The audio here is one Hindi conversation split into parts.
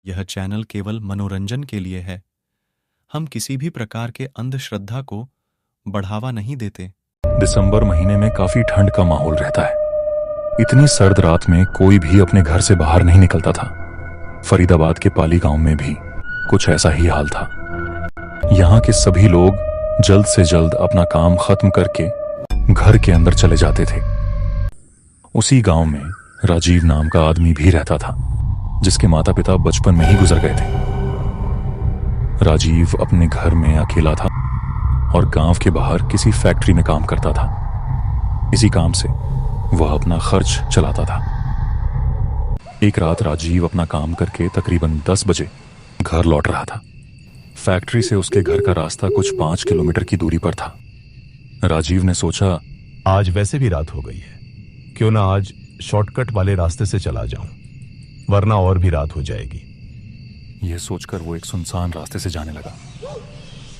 यह चैनल केवल मनोरंजन के लिए है। हम किसी भी प्रकार के अंधश्रद्धा को बढ़ावा नहीं देते। दिसंबर महीने में काफी ठंड का माहौल रहता है। इतनी सर्द रात में कोई भी अपने घर से बाहर नहीं निकलता था। फरीदाबाद के पाली गांव में भी कुछ ऐसा ही हाल था। यहाँ के सभी लोग जल्द से जल्द अपना काम खत्म करके घर के अंदर चले जाते थे। उसी गांव में राजीव नाम का आदमी भी रहता था, जिसके माता पिता बचपन में ही गुजर गए थे। राजीव अपने घर में अकेला था और गांव के बाहर किसी फैक्ट्री में काम करता था। इसी काम से वह अपना खर्च चलाता था। एक रात राजीव अपना काम करके तकरीबन 10 बजे घर लौट रहा था। फैक्ट्री से उसके घर का रास्ता कुछ 5 किलोमीटर की दूरी पर था। राजीव ने सोचा, आज वैसे भी रात हो गई है, क्यों ना आज शॉर्टकट वाले रास्ते से चला जाऊं, वरना और भी रात हो जाएगी। यह सोचकर वो एक सुनसान रास्ते से जाने लगा,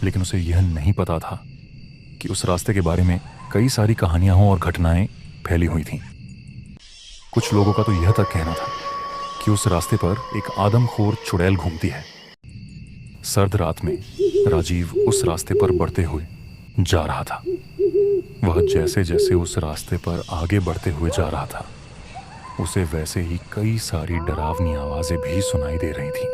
लेकिन उसे यह नहीं पता था कि उस रास्ते के बारे में कई सारी कहानियां और घटनाएं फैली हुई थीं। कुछ लोगों का तो यह तक कहना था कि उस रास्ते पर एक आदमखोर चुड़ैल घूमती है। सर्द रात में राजीव उस रास्ते पर बढ़ते हुए जा रहा था। वह जैसे जैसे उस रास्ते पर आगे बढ़ते हुए जा रहा था, उसे वैसे ही कई सारी डरावनी आवाजें भी सुनाई दे रही थीं।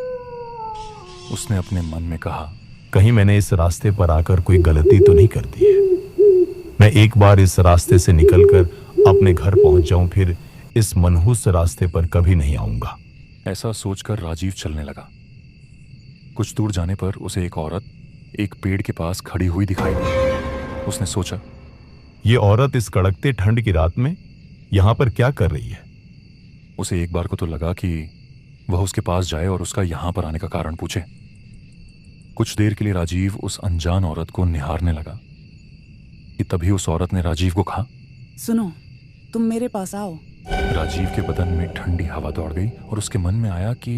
उसने अपने मन में कहा, कहीं मैंने इस रास्ते पर आकर कोई गलती तो नहीं कर दी है। मैं एक बार इस रास्ते से निकलकर अपने घर पहुंच जाऊं, फिर इस मनहूस रास्ते पर कभी नहीं आऊंगा। ऐसा सोचकर राजीव चलने लगा। कुछ दूर जाने पर उसे एक औरत एक पेड़ के पास खड़ी हुई दिखाई दी। उसने सोचा, ये औरत इस कड़कते ठंड की रात में यहां पर क्या कर रही है? उसे एक बार को तो लगा कि वह उसके पास जाए और उसका यहां पर आने का कारण पूछे। कुछ देर के लिए राजीव उस अनजान औरत को निहारने लगा कि तभी उस औरत ने राजीव को कहा, सुनो, तुम मेरे पास आओ। राजीव के बदन में ठंडी हवा दौड़ गई और उसके मन में आया कि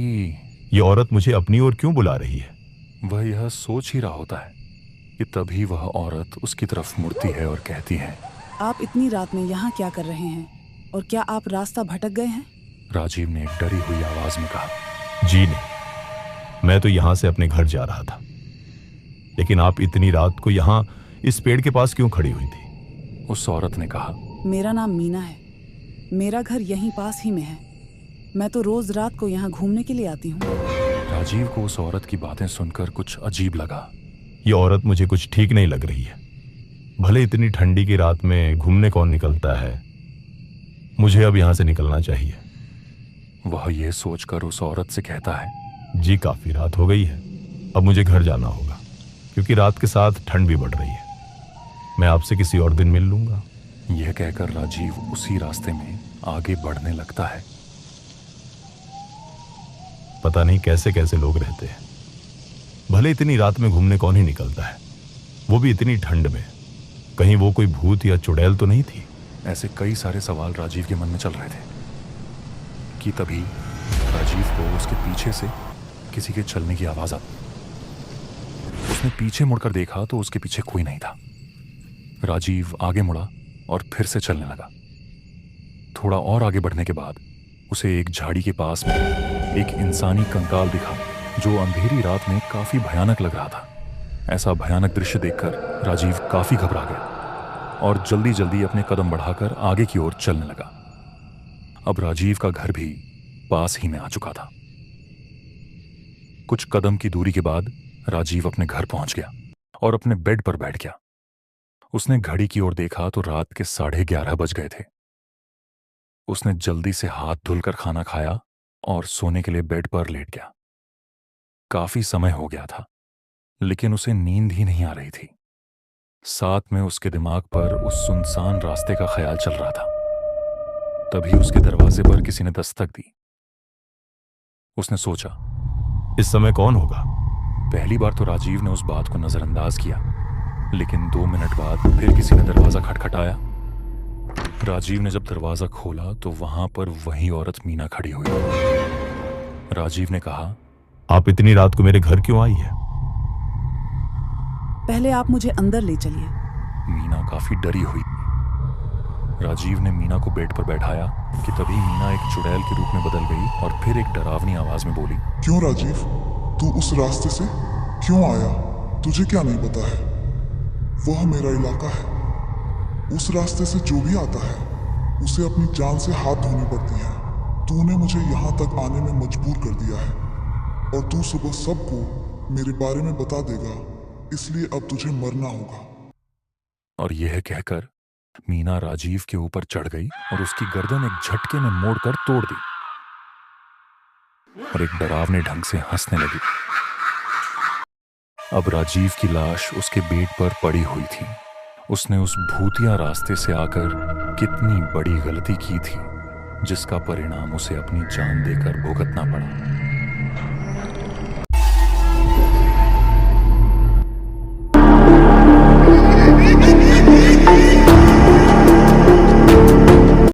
ये औरत मुझे अपनी ओर क्यों बुला रही है। वह यह सोच ही रहा होता है कि तभी वह औरत उसकी तरफ मुड़ती है और कहती है, आप इतनी रात में यहाँ क्या कर रहे हैं, और क्या आप रास्ता भटक गए हैं? राजीव ने डरी हुई आवाज में कहा, जी नहीं, मैं तो यहां से अपने घर जा रहा था, लेकिन आप इतनी रात को यहाँ इस पेड़ के पास क्यों खड़ी हुई थी? उस औरत ने कहा, मेरा नाम मीना है, मेरा घर यहीं पास ही में है। मैं तो रोज रात को यहाँ घूमने के लिए आती हूँ। राजीव को उस औरत की बातें सुनकर कुछ अजीब लगा। ये औरत मुझे कुछ ठीक नहीं लग रही है। भले इतनी ठंडी की रात में घूमने कौन निकलता है, मुझे अब यहाँ से निकलना चाहिए। वह यह सोचकर उस औरत से कहता है, जी काफी रात हो गई है, अब मुझे घर जाना होगा, क्योंकि रात के साथ ठंड भी बढ़ रही है। मैं आपसे किसी और दिन मिल लूंगा। यह कहकर राजीव उसी रास्ते में आगे बढ़ने लगता है। पता नहीं कैसे कैसे लोग रहते हैं। भले इतनी रात में घूमने कौन ही निकलता है, वो भी इतनी ठंड में। कहीं वो कोई भूत या चुड़ैल तो नहीं थी? ऐसे कई सारे सवाल राजीव के मन में चल रहे थे कि तभी राजीव को उसके पीछे से किसी के चलने की आवाज आई। उसने पीछे मुड़कर देखा तो उसके पीछे कोई नहीं था। राजीव आगे मुड़ा और फिर से चलने लगा। थोड़ा और आगे बढ़ने के बाद उसे एक झाड़ी के पास में एक इंसानी कंकाल दिखा, जो अंधेरी रात में काफी भयानक लग रहा था। ऐसा भयानक दृश्य देखकर राजीव काफी घबरा गया और जल्दी जल्दी अपने कदम बढ़ाकर आगे की ओर चलने लगा। अब राजीव का घर भी पास ही में आ चुका था। कुछ कदम की दूरी के बाद राजीव अपने घर पहुंच गया और अपने बेड पर बैठ गया। उसने घड़ी की ओर देखा तो रात के 11:30 बज गए थे। उसने जल्दी से हाथ धुलकर खाना खाया और सोने के लिए बेड पर लेट गया। काफी समय हो गया था, लेकिन उसे नींद ही नहीं आ रही थी। साथ में उसके दिमाग पर उस सुनसान रास्ते का ख्याल चल रहा था। तभी उसके दरवाजे पर किसी ने दस्तक दी। उसने सोचा, इस समय कौन होगा? पहली बार तो राजीव ने उस बात को नजरअंदाज किया, लेकिन 2 मिनट बाद फिर किसी ने दरवाजा खटखटाया। राजीव ने जब दरवाजा खोला तो वहां पर वही औरत मीना खड़ी हुई। राजीव ने कहा, आप इतनी रात को मेरे घर क्यों आई है? पहले आप मुझे अंदर ले चलिए। मीना काफी डरी हुई। राजीव ने मीना को बेड पर बैठाया कि तभी मीना एक चुड़ैल के रूप में बदल गई और फिर एक डरावनी आवाज में बोली, क्यों राजीव, तू उस रास्ते से क्यों आया? तुझे क्या नहीं पता है, वह मेरा इलाका है। उस रास्ते से जो भी आता है उसे अपनी जान से हाथ धोनी पड़ती है। तूने मुझे यहाँ तक आने में मजबूर कर दिया है और तू सुबह सबको मेरे बारे में बता देगा, इसलिए अब तुझे मरना होगा। और यह कहकर मीना राजीव के ऊपर चढ़ गई और उसकी गर्दन एक झटके में मोड़कर तोड़ दी और एक डरावने ढंग से हंसने लगी। अब राजीव की लाश उसके बेड पर पड़ी हुई थी। उसने उस भूतिया रास्ते से आकर कितनी बड़ी गलती की थी, जिसका परिणाम उसे अपनी जान देकर भुगतना पड़ा।